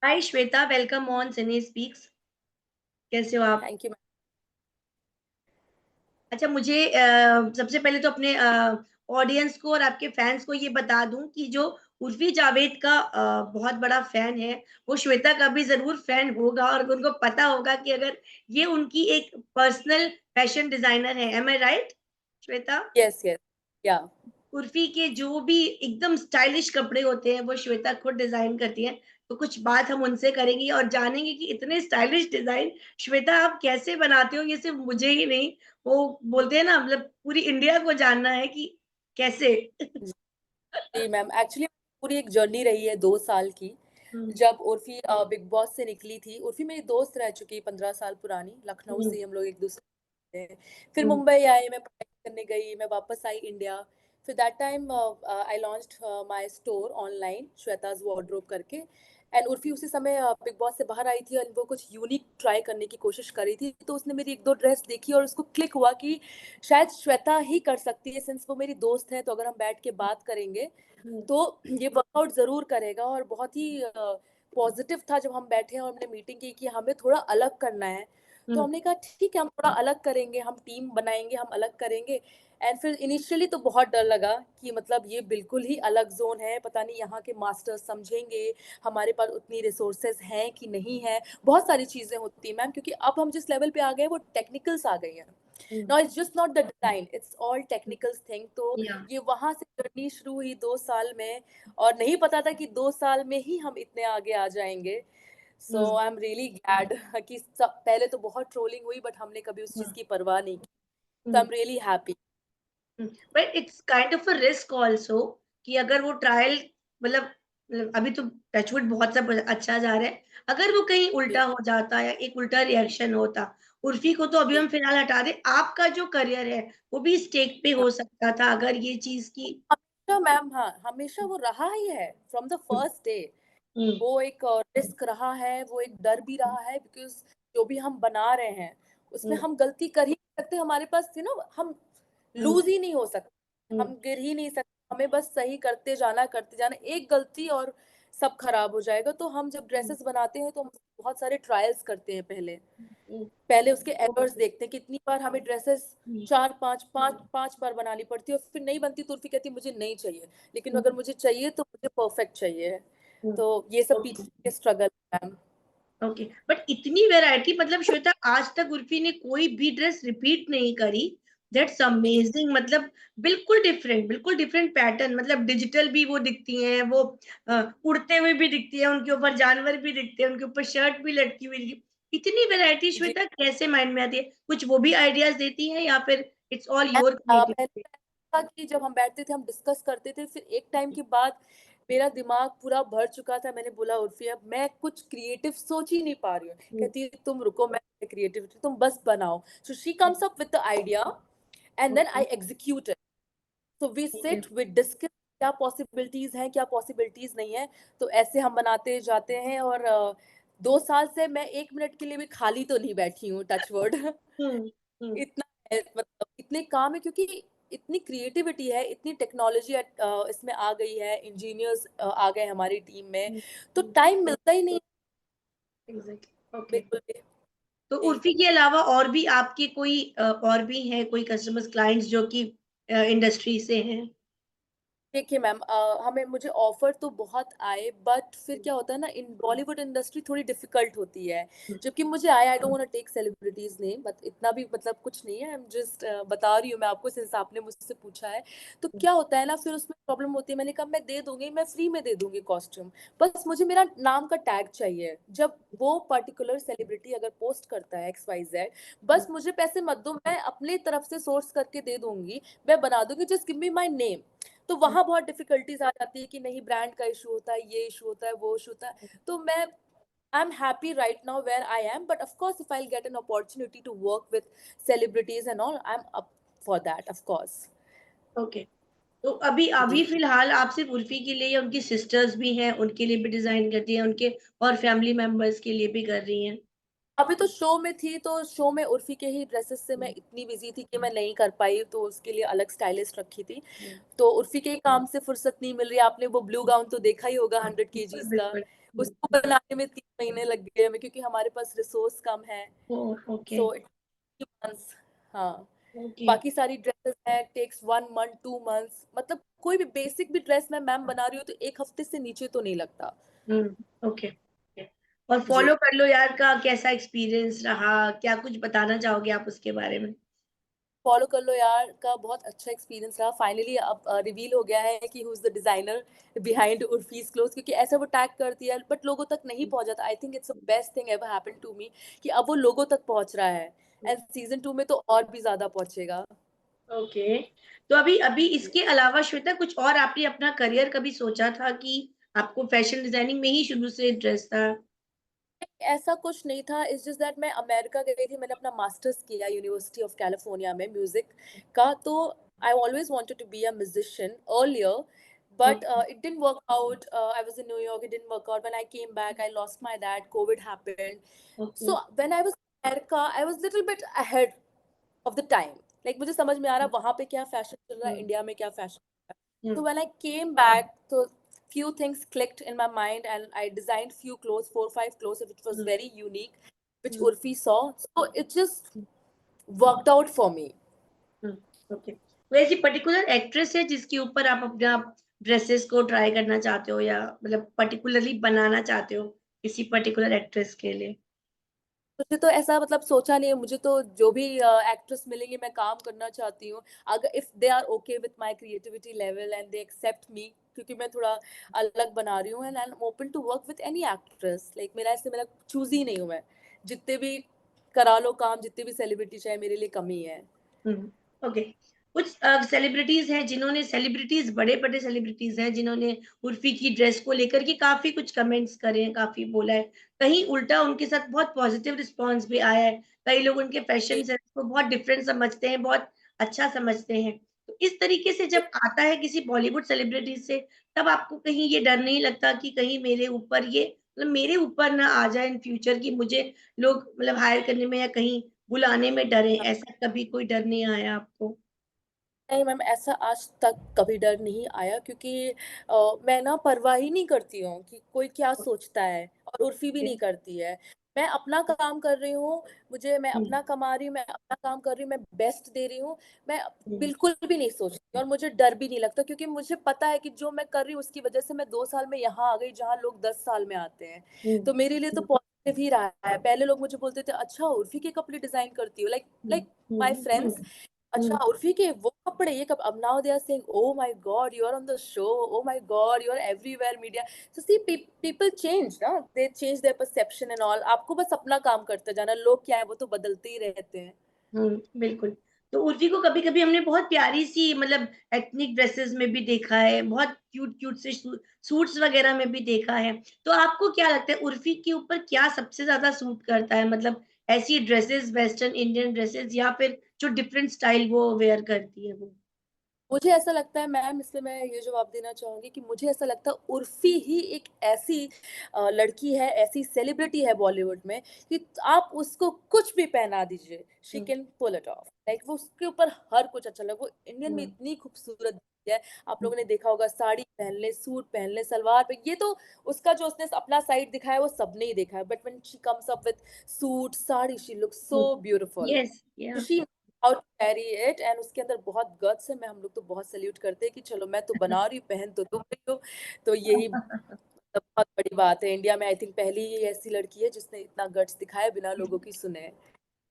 Hi Shweta, welcome on cine speaks. कैसे हो आप? Thank you. अच्छा, मुझे सबसे पहले तो अपने ऑडियंस को और आपके फैंस को ये बता दूं कि जो उर्फी जावेद का बहुत बड़ा फैन है, वो श्वेता का भी जरूर फैन होगा और उनको पता होगा कि अगर ये उनकी एक पर्सनल फैशन डिजाइनर है। Am I right Shweta? Yes yes. Yeah. Urfi के जो भी एकदम स्टाइलिश कपड़े होते हैं वो श्वेता खुद डिजाइन करती हैं। तो कुछ बात हम उनसे करेंगे और जानेंगे कि इतने स्टाइलिश डिजाइन श्वेता आप कैसे बनाते हो। ये सिर्फ मुझे ही नहीं, वो बोलते हैं ना, मतलब पूरी इंडिया को जानना है कि कैसे। जी मैम, एक्चुअली पूरी एक जर्नी रही है 2 साल की। हम्म, जब उर्फी बिग बॉस से निकली थी, उर्फी मेरी दोस्त रह चुकी है 15 साल पुरानी। लखनऊ हम्म, से हम लोग एक दूसरे से। फिर हम्म, मुंबई आए, मैं पढ़ाई करने गई, मैं वापस आई इंडिया। फिर that time I launched my store online, Shweta's wardrobe करके। एंड उर्फी उसी समय बिग बॉस से बाहर आई थी और वो कुछ यूनिक ट्राई करने की कोशिश कर रही थी। तो उसने मेरी एक दो ड्रेस देखी और उसको क्लिक हुआ कि शायद श्वेता ही कर सकती है, सिंस वो मेरी दोस्त है, तो अगर हम बैठ के बात करेंगे हम्म, तो ये वर्कआउट ज़रूर करेगा। और बहुत ही पॉजिटिव था जब हम बैठे और हमने मीटिंग की कि हमें थोड़ा अलग करना है। तो हम्म, हमने कहा ठीक है, हम थोड़ा अलग करेंगे, हम टीम बनाएंगे, हम अलग करेंगे। एंड फिर इनिशियली तो बहुत डर लगा कि मतलब ये बिल्कुल ही अलग जोन है, पता नहीं यहाँ के मास्टर्स समझेंगे, हमारे पास उतनी रिसोर्सेज हैं कि नहीं है। बहुत सारी चीज़ें होती हैं मैम, क्योंकि अब हम जिस लेवल पे आ गए वो टेक्निकल्स आ गई हैं। हम्म, Now it's just not the design, it's all technical thing। तो या ये वहां से जर्नी शुरू हुई 2 साल में। और नहीं पता था कि 2 साल में ही हम इतने आगे आ जाएंगे। सो हम्म, आई एम रियली ग्लैड कि सब, पहले तो बहुत ट्रोलिंग हुई बट हमने कभी उस चीज हम्म, की परवाह नहीं की। तो I hmm, am really happy. But it's kind of a risk also कि अगर वो ट्रायल, मतलब अभी तो टचवुड बहुत सब अच्छा जा रहा है, अगर वो कहीं जी उल्टा हो जाता या एक उल्टा रिएक्शन होता। उर्फी को तो अभी जी। हम फिलहाल हटा दे, आपका जो करियर है वो भी स्टेक पे हाँ, हो सकता था अगर ये चीज की। हमेशा मैम, हाँ हमेशा वो रहा ही है from the hmm, first day. Hmm, वो एक रिस्क रहा है, वो एक डर भी रहा है, बिकॉज जो भी हम बना रहे हैं उसमें हम्म, हम गलती कर ही नहीं सकते। हमारे पास हम हम्म, लूज ही नहीं हो सकते, हम्म, हम गिर ही नहीं सकते। हमें बस सही करते जाना, एक गलती और सब खराब हो जाएगा। तो हम जब हम्म, ड्रेसेस बनाते हैं तो हम बहुत सारे ट्रायल्स करते हैं पहले। हम्म, पहले उसके एरर्स देखते हैं, कितनी बार हमें ड्रेसेस हम्म, चार पांच पांच पांच बार बनानी पड़ती है और फिर नहीं बनती तो उर्फी कहती है, मुझे नहीं चाहिए। लेकिन हम्म, अगर मुझे चाहिए तो मुझे परफेक्ट चाहिए। हम्म, तो ये सब पीछे के स्ट्रगल है मैम। ओके, बट इतनी वैरायटी, मतलब श्वेता आज तक उर्फी ने कोई भी ड्रेस रिपीट नहीं करी। दैट्स अमेजिंग, मतलब बिल्कुल डिफरेंट पैटर्न, मतलब डिजिटल भी वो दिखती हैं, वो उड़ते हुए भी दिखती है, उनके ऊपर जानवर भी दिखते हैं, उनके ऊपर शर्ट भी लटकी हुई दिखती है। इतनी वैरायटी जी श्वेता कैसे माइंड में आती है? कुछ वो भी आइडियाज देती है या फिर इट्स ऑल मैम, योर पहले क्रिएटिविटी? था कि जब हम बैठते थे हम डिस्कस करते थे, फिर एक टाइम के बाद मेरा दिमाग पूरा भर चुका था। मैंने बोला उर्फी अब मैं कुछ क्रिएटिव सोच ही नहीं पा रही हूँ। कहती है तुम रुको, मैं क्रिएटिविटी तुम बस बनाओ। So she comes up with the idea and then I okay, execute it. So we okay, sit with discuss क्या पॉसिबिलिटीज हैं, क्या पॉसिबिलिटीज नहीं है। तो ऐसे हम बनाते जाते हैं। और 2 साल से मैं 1 मिनट के लिए भी खाली तो नहीं बैठी हूँ, टच वर्ड। हम्म, हम्म, इतना है, मतलब इतने काम है, क्योंकि इतनी क्रिएटिविटी है, इतनी टेक्नोलॉजी इसमें आ गई है, इंजीनियर्स आ गए हमारी टीम में। तो टाइम मिलता ही नहीं है, एग्जैक्टली, ओके। बिल्कुल भी। तो जी। उर्फी के अलावा और भी आपके कोई और भी हैं कोई कस्टमर्स क्लाइंट्स जो कि इंडस्ट्री से हैं? देखिए मैम, हमें मुझे ऑफर तो बहुत आए, बट फिर क्या होता है ना, इन बॉलीवुड इंडस्ट्री थोड़ी डिफिकल्ट होती है। जबकि मुझे आया, I don't want to take celebrities name, but इतना भी मतलब कुछ नहीं है, आई एम जस्ट बता रही हूँ मैं आपको, सिंस आपने मुझसे पूछा है। तो क्या होता है ना, फिर उसमें प्रॉब्लम होती है। मैंने कहा मैं दे दूंगी, मैं फ्री में दे दूंगी कॉस्ट्यूम, बस मुझे मेरा नाम का टैग चाहिए। जब वो पर्टिकुलर सेलिब्रिटी अगर पोस्ट करता है XYZ, बस मुझे पैसे मत दो, मैं अपने तरफ से सोर्स करके दे दूंगी, मैं बना दूंगी, just give me my name. तो वहां बहुत डिफिकल्टीज आ जाती है कि नहीं, ब्रांड का इशू होता है, ये इशू होता है, वो इशू होता है। तो मैं I am happy right now where I am, but of course if I get an opportunity to work with celebrities and all, I am up for that of course. Okay, तो अभी जी। अभी फिलहाल आप सिर्फ उर्फी के लिए या उनकी सिस्टर्स भी हैं उनके लिए भी डिजाइन करती हैं, उनके और फैमिली मेंबर्स के लिए भी कर रही हैं? अभी तो शो में थी, तो शो में उर्फी के ही ड्रेसेस से मैं इतनी बिजी थी कि मैं नहीं कर पाई, तो उसके लिए अलग स्टाइलिस्ट रखी थी। तो उर्फी के ही काम से फुर्सत नहीं मिल रही। आपने वो ब्लू गाउन तो देखा ही होगा, 100 केजीज का। बिल्कुल, उसको बनाने में 3 महीने लग गए हमें, क्योंकि हमारे पास रिसोर्स कम है। ओके सो मंथ्स, हाँ। ओके। बाकी सारी ड्रेसेस है टेक्स 1 मंथ 2 मंथ्स, मतलब कोई भी बेसिक भी ड्रेस मैं मैम बना रही हूँ तो 1 हफ्ते से नीचे तो नहीं लगता। ओके। और जी। फॉलो कर लो यार का कैसा एक्सपीरियंस रहा, क्या कुछ बताना चाहोगे आप उसके बारे में? फॉलो कर लो यार का बहुत अच्छा एक्सपीरियंस रहा। फाइनली अब रिवील हो गया है कि who is the designer behind Urfi's clothes, क्योंकि ऐसा वो टैग कर दिया बट लोगों तक नहीं पहुंचा था। I think it's the best thing ever happened to me कि अब वो लोगों तक पहुंच रहा है, एंड सीजन 2 में तो और भी ज्यादा पहुंचेगा। ओके। तो अभी अभी इसके अलावा श्वेता कुछ और आपने अपना करियर कभी सोचा था कि आपको फैशन डिजाइनिंग में ही शुरू से इंटरेस्ट था? ऐसा कुछ नहीं था, इट्स जस्ट दैट मैं अमेरिका गई थी, मैंने अपना मास्टर्स किया यूनिवर्सिटी ऑफ कैलिफोर्निया में म्यूजिक का। तो I always wanted to be a musician earlier, but okay it didn't work out. I was in New York, it didn't work out. When I came back, I lost my dad, COVID happened. Okay. So when I was in America, I was little bit ahead of the time. Like मुझे समझ में आ रहा वहाँ पे क्या fashion चल रहा है, इंडिया में क्या fashion. So when I came back, so few things clicked in my mind, and I designed few clothes, 4 5 clothes, which was very unique, which Urfi saw. So it just worked out for me. Okay. कोई ऐसी particular actress है जिसके ऊपर आप अपना dresses को try करना चाहते हो या मतलब पर्टिकुलरली बनाना चाहते हो किसी पर्टिकुलर एक्ट्रेस के लिए? मुझे तो ऐसा मतलब सोचा नहीं है, मुझे तो जो भी एक्ट्रेस मिलेंगी मैं काम करना चाहती हूँ, अगर if they are okay with my creativity level and they accept me, क्योंकि मैं थोड़ा अलग बना रही हूँ, and I am open to work with any actress. Like मेरा ऐसे मेरा चूज ही नहीं हूँ मैं, जितने भी करा लो काम, जितने भी सेलिब्रिटी चाहे, मेरे लिए कमी है। ओके। कुछ सेलिब्रिटीज हैं जिन्होंने सेलिब्रिटीज बड़े-बड़े सेलिब्रिटीज हैं जिन्होंने उर्फी की ड्रेस को लेकर के काफ़ी कुछ कमेंट्स करे हैं, काफ़ी बोला है। कहीं उल्टा उनके साथ बहुत पॉजिटिव रिस्पॉन्स भी आया है। कई लोग उनके फैशन सेंस को बहुत डिफरेंट समझते हैं, बहुत अच्छा समझते हैं। तो इस तरीके से जब आता है किसी बॉलीवुड सेलिब्रिटी से, तब आपको कहीं ये डर नहीं लगता कि कहीं मेरे ऊपर ये मतलब मेरे ऊपर ना आ जाए इन फ्यूचर कि मुझे लोग मतलब हायर करने में या कहीं बुलाने में डरे, ऐसा कभी कोई डर नहीं आया आपको? नहीं मैम, ऐसा आज तक कभी डर नहीं आया, क्योंकि मैं ना परवाह ही नहीं करती हूँ कि कोई क्या सोचता है, और उर्फ़ी भी ओके। नहीं करती है। मैं अपना काम कर रही हूँ, मैं हुँ, अपना कमा रही हूँ, मैं अपना काम कर रही हूँ, मैं बेस्ट दे रही हूँ। मैं हुँ, बिल्कुल भी नहीं सोचती, और मुझे डर भी नहीं लगता, क्योंकि मुझे पता है कि जो मैं कर रही हूँ उसकी वज़ह से मैं 2 साल में यहाँ आ गई जहाँ लोग 10 साल में आते हैं। हुँ, तो मेरे लिए तो पॉज़िटिव ही रहा है। पहले लोग मुझे बोलते थे, "अच्छा उर्फ़ी के कपड़े डिज़ाइन करती हो?" Like hmm, like hmm, my hmm, friends, अच्छा उर्फी के वो कपड़े, ये कब, अब now they are saying oh my God you are on the show, oh my God you are everywhere media. So see people change ना, they change their perception and all. आपको बस अपना काम करते जाना, लोग क्या है वो तो बदलते ही रहते हैं। बिल्कुल। तो उर्वी को कभी-कभी हमने बहुत प्यारी-सी मतलब एथनिक ड्रेसेस में भी देखा है, बहुत क्यूट-क्यूट से सूट्स वगैरह में भी देखा है। तो आपको क्या लगता है उर्फ़ी के ऊपर क्या सबसे ज़्यादा सूट करता है? मतलब ऐसी ड्रेसेस वेस्टर्न इंडियन ड्रेसेस या फिर जो डिफरेंट स्टाइल वो वियर करती है वो? मुझे ऐसा लगता है मैम, इसमें मैं ये जवाब देना चाहूँगी कि मुझे ऐसा लगता है उर्फ़ी ही एक ऐसी लड़की है, ऐसी सेलिब्रिटी है बॉलीवुड में कि आप उसको कुछ भी पहना दीजिए, she hmm, can pull it off. Like वो उसके ऊपर हर कुछ अच्छा लगे। वो इंडियन में हुँ, इतनी खूबसूरत दिखती है, आप हुँ, लोगों ने देखा होगा साड़ी पहन ले, सूट पहन ले, सलवार पे, ये तो उसका जो उसने अपना साइड दिखाया वो सबने ही देखा है। But when she comes up with suit, sari, she looks hmm. So beautiful. Yes, तो या she how to carry it, and उसके अंदर बहुत गट्स है। मैं हम लोग तो बहुत सैल्यूट करते हैं कि चलो मैं तो बना रही हूँ, पहन तो तुम रही हो। तो यही मतलब बहुत बड़ी बात है। इंडिया में आई थिंक पहली ही ऐसी लड़की है जिसने इतना गट्स दिखाया बिना लोगों की सुने।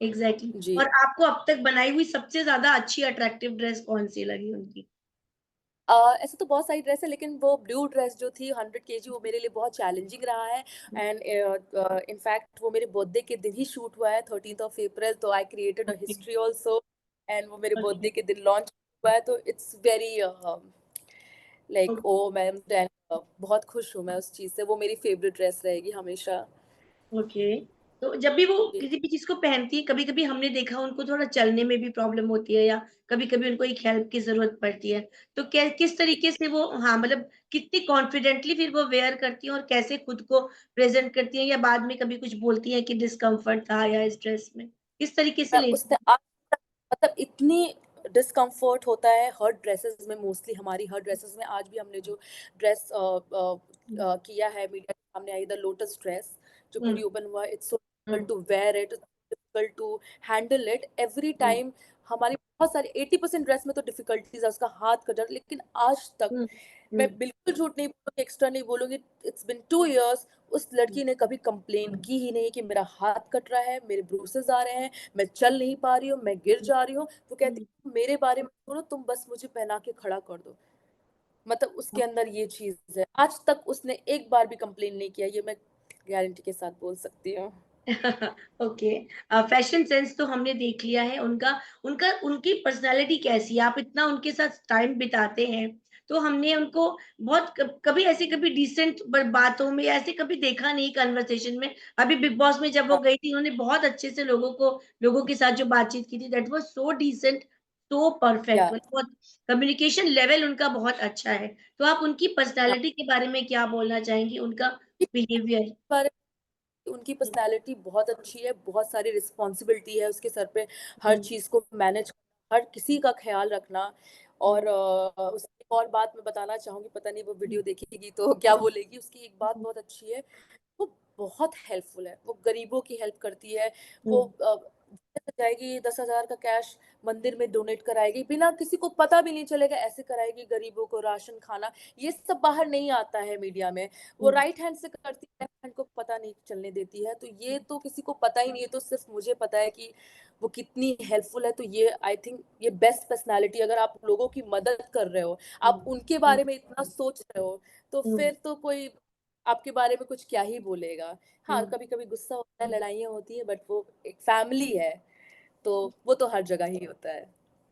एग्ज़ैक्टली। जी। और आपको अब तक बनाई हुई सबसे ज़्यादा अच्छी अट्रैक्टिव ड्रेस कौन-सी लगी उनकी? ऐसे तो बहुत सारी ड्रेस है, लेकिन वो ब्लू ड्रेस जो थी 100 केजी, वो मेरे लिए बहुत चैलेंजिंग रहा है। एंड इनफैक्ट वो मेरे बर्थडे के दिन ही शूट हुआ है, 13th ऑफ अप्रैल। तो I created a okay, history also, and वो मेरे ओके, बर्थडे के दिन लॉन्च हुआ है। तो it's very like okay. Oh ma'am, बहुत खुश हूँ मैं उस चीज़ से। वो मेरी फेवरेट ड्रेस रहेगी हमेशा। ओके। तो जब भी वो जी। किसी भी चीज़ को पहनती है, कभी-कभी हमने देखा उनको थोड़ा चलने में भी प्रॉब्लम होती है या कभी-कभी उनको एक हेल्प की ज़रूरत पड़ती है। तो कै किस तरीके से वो हाँ, मतलब कितनी कॉन्फिडेंटली फिर वो वियर करती हैं और कैसे खुद को प्रेज़ेंट करती हैं या बाद में कभी कुछ बोलती हैं कि डिस्कम्फर्ट था या इस ड्रेस में? किस तरीके से मैं लेती उसने आज तक मतलब इतनी डिस्कम्फर्ट होता है हर ड्रेसेस में, मोस्टली हमारी हर ड्रेसेस में। आज भी हमने जो ड्रेस हैं? किया है मीडिया सामने आई द लोटस ड्रेस जो हम्म, पूरी ओपन हुआ, it's so hmm, difficult to wear it, difficult to handle it every hmm, time. हमारी बहुत सारी 80% ड्रेस में तो डिफिकल्टीज है, उसका हाथ कट जाता, लेकिन आज तक हम्म, मैं हम्म, बिल्कुल झूठ नहीं बोलूंगी, एक्स्ट्रा नहीं बोलूंगी, इट्स बिन 2 years, उस लड़की ने कभी कंप्लेन की ही नहीं कि मेरा हाथ कट रहा है, मेरे ब्रूसेस आ रहे हैं, मैं चल नहीं पा रही हूँ, मैं गिर जा रही हूँ। वो कहती हम्म, है मेरे बारे में छोड़ो, तुम बस मुझे पहना के खड़ा कर दो। मतलब उसके अंदर ये चीज है, आज तक उसने एक बार भी कंप्लेन नहीं किया, ये मैं गारंटी के साथ बोल सकती हूँ। ओके। फैशन सेंस तो हमने देख लिया है उनका। उनका उनकी पर्सनालिटी कैसी है, आप इतना उनके साथ टाइम बिताते हैं, तो हमने उनको बहुत कभी ऐसे कभी डिसेंट बातों में ऐसे कभी देखा नहीं कन्वर्सेशन में। अभी बिग बॉस में जब वो हाँ, गई थी, उन्होंने बहुत अच्छे से लोगों के साथ जो बातचीत की थी, दैट वाज सो डिसेंट, सो या परफेक्ट, मतलब बहुत कम्युनिकेशन लेवल उनका बहुत अच्छा है। तो आप उनकी पर्सनालिटी के बारे में क्या बोलना चाहेंगी, उनका बिहेवियर? पर उनकी पर्सनालिटी बहुत अच्छी है, बहुत सारी रिस्पॉन्सिबिलिटी है उसके सर पे, हर चीज को मैनेज, हर किसी का ख्याल रखना। और उसकी एक और बात मैं बताना चाहूंगी, पता नहीं वो वीडियो देखेगी तो क्या बोलेगी, उसकी एक बात बहुत अच्छी है, वो बहुत हेल्पफुल है, वो गरीबों की हेल्प करती है। वो जाएगी 10,000 का कैश मंदिर में डोनेट कराएगी, बिना किसी को पता भी नहीं चलेगा, ऐसे कराएगी गरीबों को राशन खाना। ये सब बाहर नहीं आता है मीडिया में, वो राइट हैंड से करती है, लेफ्ट हैंड को पता नहीं चलने देती है, तो ये तो किसी को पता ही नहीं है, तो सिर्फ मुझे पता है कि वो कितनी हेल्पफुल है। तो ये आई थिंक ये बेस्ट पर्सनालिटी, अगर आप लोगों की मदद कर रहे हो, आप उनके बारे में इतना सोच रहे हो, तो फिर तो कोई आपके बारे में कुछ क्या ही बोलेगा। हाँ, कभी कभी गुस्सा होता है, लड़ाइयाँ होती है, बट वो एक फैमिली है, तो वो तो हर जगह ही होता है।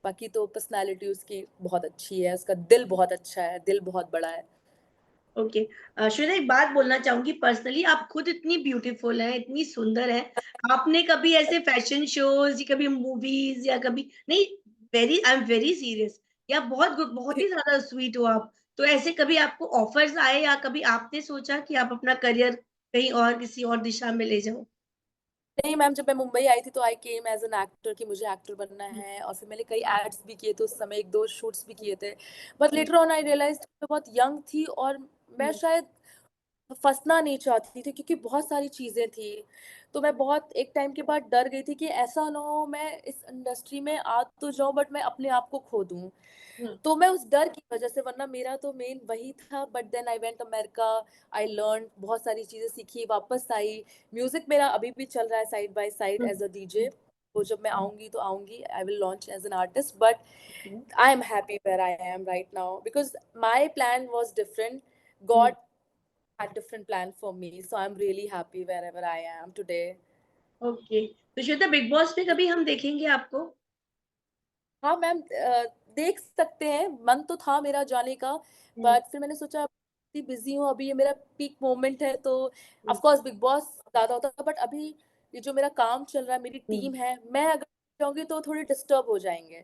बाकी तो पर्सनालिटी उसकी बहुत अच्छी है, उसका दिल बहुत अच्छा है, दिल बहुत बड़ा है। ओके। श्वेता, एक बात बोलना चाहूंगी, पर्सनली आप खुद इतनी ब्यूटीफुल हैं, इतनी सुंदर हैं, आपने कभी ऐसे फैशन शोज या कभी मूवीज या कभी नहीं, very I am very serious, या बहुत बहुत ही ज्यादा स्वीट हो आप, तो ऐसे कभी आपको ऑफर्स आए या कभी आपने सोचा कि आप अपना करियर कहीं और किसी और दिशा में ले जाओ? नहीं मैम, जब मैं मुंबई आई थी तो आई केम एज एन एक्टर कि मुझे एक्टर बनना है, और फिर मैंने कई एड्स भी किए थे उस समय, एक दो शूट्स भी किए थे, but later on I realise मैं बहुत यंग थी, और मैं शायद फंसना नहीं चाहती थी, क्योंकि बहुत सारी चीजें थी। तो मैं बहुत एक टाइम के बाद डर गई थी कि ऐसा ना हो मैं इस इंडस्ट्री में आ तो जाऊं, बट मैं अपने आप को खो दूं। तो मैं उस डर की वजह से, वरना मेरा तो मेन वही था, but then I went America, I learn बहुत सारी चीजें सीखी, वापस आई। म्यूजिक मेरा अभी भी चल रहा है side by side as a DJ, तो जब मैं आऊंगी तो आऊंगी, I will launch as an artist, but I am happy where I am right now, because my plan was different, God had different plan for me, so I'm really happy wherever I am today. Okay, तो Shweta, big boss पे कभी हम देखेंगे आपको? हाँ ma'am, देख सकते हैं, मन तो था मेरा जाने का, हम्म, बट फिर मैंने सोचा इतनी बिजी हूँ, अभी ये मेरा पीक मोमेंट है, तो of hmm, course big boss ज्यादा होता है, बट अभी ये जो मेरा काम चल रहा है, मेरी हम्म, टीम है, मैं अगर जाऊंगी तो थोड़ी डिस्टर्ब हो जाएंगे।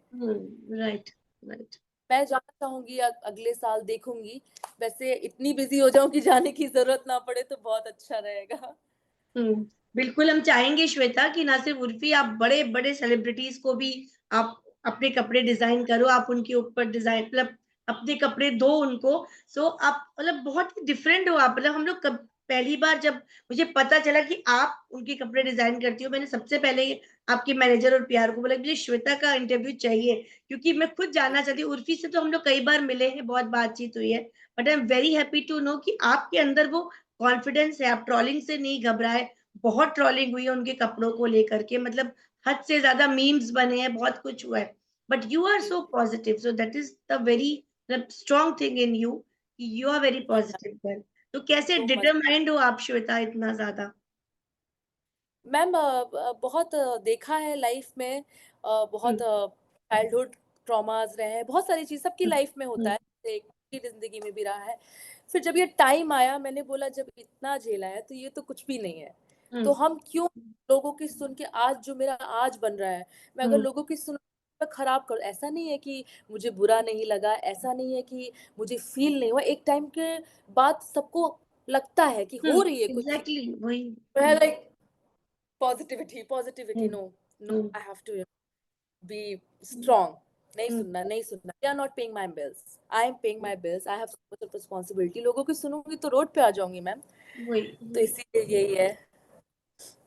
Right, right. मैं जाना चाहूंगी, अगले साल देखूंगी, वैसे इतनी बिजी हो जाऊं कि जाने की जरूरत ना पड़े तो बहुत अच्छा रहेगा। हम्म, बिल्कुल हम चाहेंगे श्वेता कि ना सिर्फ उर्फी, आप बड़े बड़े सेलिब्रिटीज को भी आप अपने कपड़े डिजाइन करो, आप उनके ऊपर डिजाइन मतलब अपने कपड़े दो उनको। सो आप मतलब बहुत ही डिफरेंट हो आप, मतलब हम लोग पहली बार जब मुझे पता चला कि आप उनके कपड़े डिजाइन करती हो, मैंने सबसे पहले आपके मैनेजर और पीआर को बोला कि मुझे श्वेता का इंटरव्यू चाहिए, क्योंकि मैं खुद जानना चाहती हूँ। उर्फी से तो हम लोग कई बार मिले हैं, बहुत बातचीत हुई है, but I am very happy to know कि आपके अंदर वो कॉन्फिडेंस है, आप ट्रोलिंग से नहीं घबराए। बहुत ट्रोलिंग हुई है उनके कपड़ों को लेकर के, मतलब हद से ज्यादा मीम्स बने हैं, बहुत कुछ हुआ है, but you are so positive, so that is the very strong thing in you, you are very positive girl. तो कैसे तो मच डिटरमाइंड हो आप श्वेता इतना ज्यादा? मैम, बहुत देखा है लाइफ में, बहुत हम्म, चाइल्डहुड ट्रॉमास रहे हैं, बहुत सारी चीज सबकी हम्म, लाइफ में होता हम्म, है, एक की जिंदगी में भी रहा है। फिर जब ये टाइम आया, मैंने बोला जब इतना झेला है तो ये तो कुछ भी नहीं है, तो हम्म, हम क्यों लोगों की सुन के, आज जो मेरा आज बन रहा है, मैं अगर हम्म, लोगों की सुन मैं खराब कर, ऐसा नहीं है कि मुझे बुरा नहीं लगा, ऐसा नहीं है कि मुझे फील नहीं हुआ, एक टाइम के बाद सबको लगता है कि हो रही है कुछ चीज, एग्जैक्टली वही। Like positivity positivity, hmm, no no, hmm, I have to be strong, नहीं हम्म, सुनना नहीं सुनना, they are not paying my bills, I am paying my bills, I have so much of responsibility, लोगों की सुनूंगी तो रोड पे आ जाऊंगी मैम। वही तो वही। इसीलिए यही है।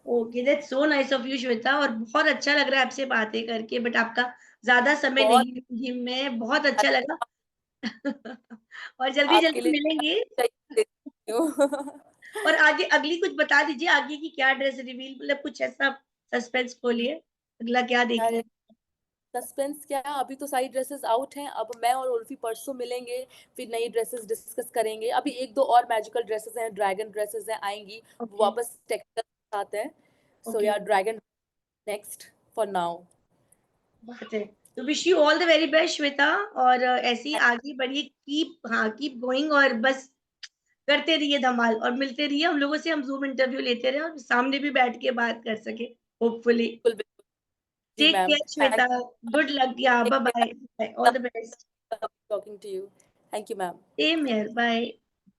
Okay, that's so nice of you Shweta, और बहुत अच्छा लग रहा है आपसे बातें करके, बट आपका ज्यादा समय बहुत नहीं लूंगी मैं, बहुत अच्छा लगा। और जल्दी आपके जल्दी लिए मिलेंगे। चाहिए हूँ। और आगे अगली कुछ बता दीजिए, आगे की क्या ड्रेस रिवील, मतलब कुछ ऐसा सस्पेंस खोलिए, अगला क्या देखना अरे है। सस्पेंस क्या, अभी तो सारी ड्रेसेस आउट हैं, अब मैं और उर्फी परसों मिलेंगे, फिर नई ड्रेसेस डिस्कस करेंगे। अभी एक दो और मैजिकल ड्रेसेस हैं, ड्रैगन ड्रेसेस हैं, आएंगी, वो ओके वापस टेक्सटाइल के साथ हैं। सो ओके, या ड्रैगन नेक्स्ट फॉर नाउ। बात है। तो wish you all the very best Shweta, और ऐसे ही आगे बढ़िए, कीप, हाँ कीप गोइंग, और बस करते रहिए धमाल, और मिलते रहिए हम लोगों से, हम जूम इंटरव्यू लेते रहे और सामने भी बैठ के बात कर सके, होपफुली। बिल्कुल बिल्कुल। जी take ma'am, care Shweta, good luck, या bye bye, all the best, talking to you. Thank you ma'am. Same here, bye.